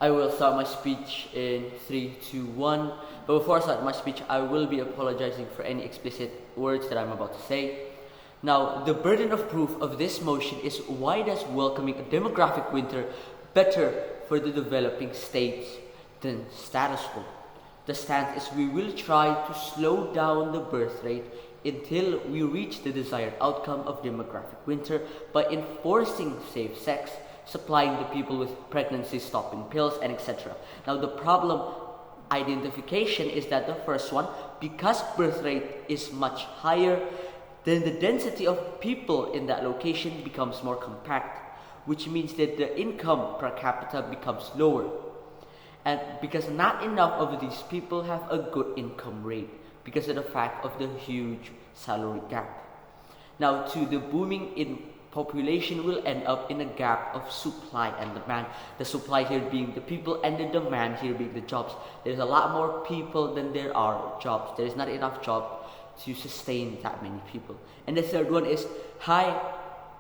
I will start my speech in 3, 2, 1. But before I start my speech, I will be apologizing for any explicit words that I'm about to say. Now, the burden of proof of this motion is why does welcoming a demographic winter better for the developing states than status quo? The stance is we will try to slow down the birth rate until we reach the desired outcome of demographic winter by enforcing safe sex, supplying the people with pregnancy stopping pills, and etc. Now the problem identification is that the first one, because birth rate is much higher, then the density of people in that location becomes more compact, which means that the income per capita becomes lower. And because not enough of these people have a good income rate because of the fact of the huge salary gap. Now, the booming in population will end up in a gap of supply and demand. The supply here being the people and the demand here being the jobs. There's a lot more people than there are jobs. There is not enough jobs to sustain that many people. And the third one is high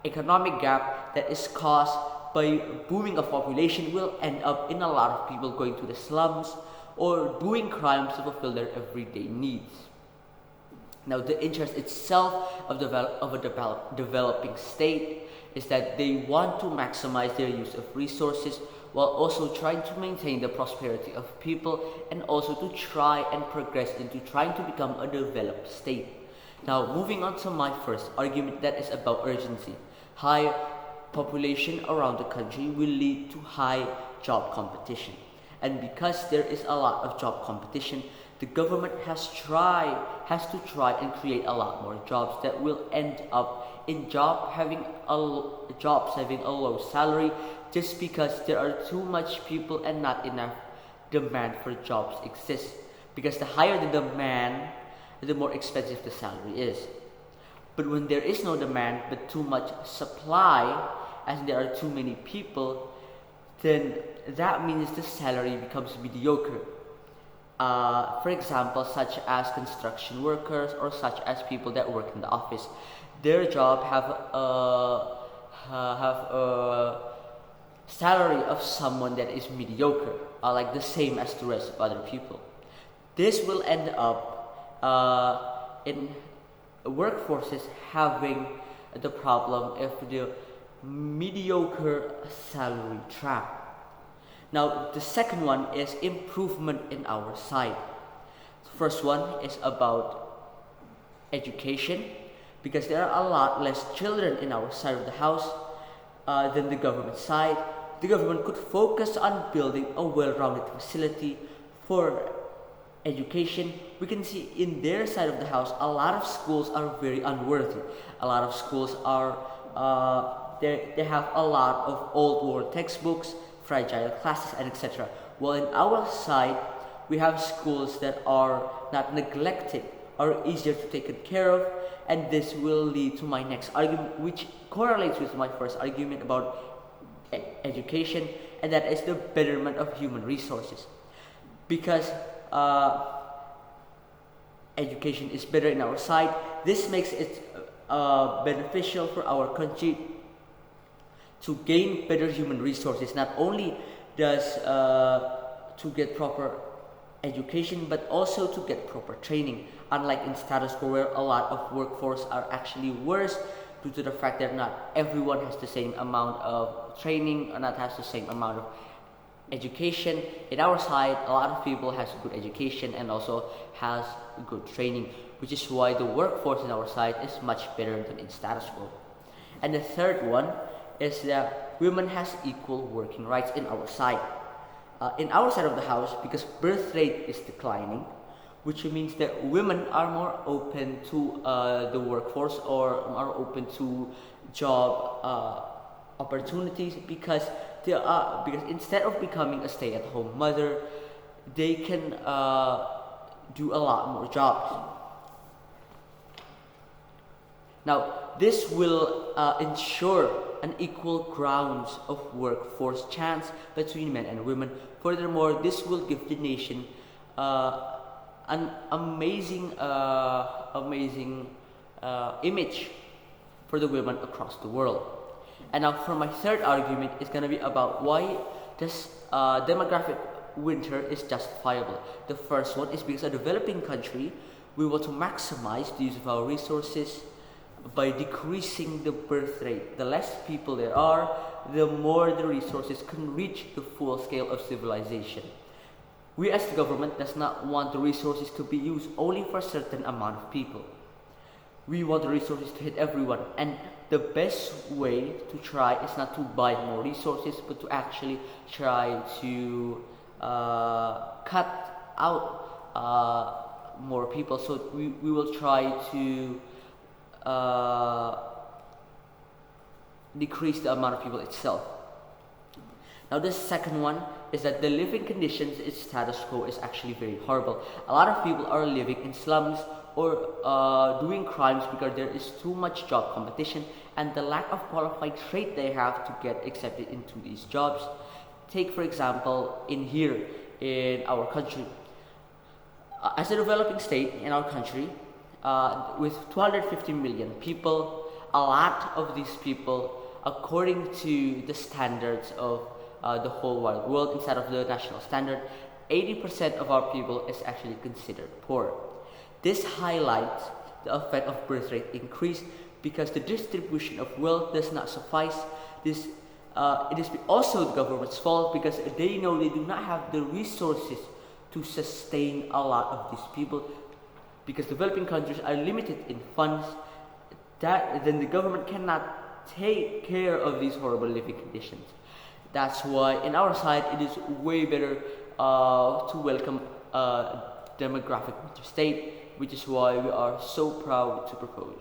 economic gap that is caused by booming of population will end up in a lot of people going to the slums or doing crimes to fulfill their everyday needs. Now, the interest itself of a developing state is that they want to maximize their use of resources while also trying to maintain the prosperity of people and also to try and progress into trying to become a developed state. Now, moving on to my first argument, that is about urgency. High population around the country will lead to high job competition. And because there is a lot of job competition, the government has to try and create a lot more jobs that will end up in jobs having a low salary just because there are too much people and not enough demand for jobs exists. Because the higher the demand, the more expensive the salary is. But when there is no demand but too much supply, as there are too many people, then that means the salary becomes mediocre. For example, such as construction workers or such as people that work in the office, their job have a salary of someone that is mediocre, like the same as the rest of other people. This will end up in workforces having the problem of the mediocre salary trap. Now, the second one is improvement in our side. The first one is about education, because there are a lot less children in our side of the house than the government side. The government could focus on building a well-rounded facility for education. We can see in their side of the house, a lot of schools are very unworthy. A lot of schools are they have a lot of old world textbooks, fragile classes, and etc. While in our side, we have schools that are not neglected, are easier to take care of, and this will lead to my next argument, which correlates with my first argument about education, and that is the betterment of human resources. Because education is better in our side, this makes it beneficial for our country to gain better human resources. Not only does to get proper education, but also to get proper training. Unlike in status quo, where a lot of workforce are actually worse due to the fact that not everyone has the same amount of training or not has the same amount of education. In our side, a lot of people has good education and also has good training, which is why the workforce in our side is much better than in status quo. And the third one is that women has equal working rights in our side. In our side of the house, because birth rate is declining, which means that women are more open to the workforce or are open to job opportunities because instead of becoming a stay-at-home mother, they can do a lot more jobs. Now, this will ensure an equal grounds of workforce chance between men and women. Furthermore, this will give the nation an amazing image for the women across the world. And now for my third argument, it's going to be about why This demographic winter is justifiable. The first one is because a developing country, we want to maximize the use of our resources by decreasing the birth rate. The less people there are, the more the resources can reach the full scale of civilization. We as the government does not want the resources to be used only for a certain amount of people. We want the resources to hit everyone, and the best way to try is not to buy more resources, but to actually try to cut out more people. So we will try to decrease the amount of people itself. Now the second one is that the living conditions, its status quo is actually very horrible. A lot of people are living in slums or doing crimes because there is too much job competition and the lack of qualified trade they have to get accepted into these jobs. Take for example in our country. As a developing state in our country, with 250 million people, a lot of these people, according to the standards of the whole wide world instead of the national standard, 80% of our people is actually considered poor. This highlights the effect of birth rate increase because the distribution of wealth does not suffice. It is also the government's fault because they know they do not have the resources to sustain a lot of these people, because developing countries are limited in funds. Then the government cannot take care of these horrible living conditions. That's why in our side it is way better to welcome a demographic winter state, which is why we are so proud to propose.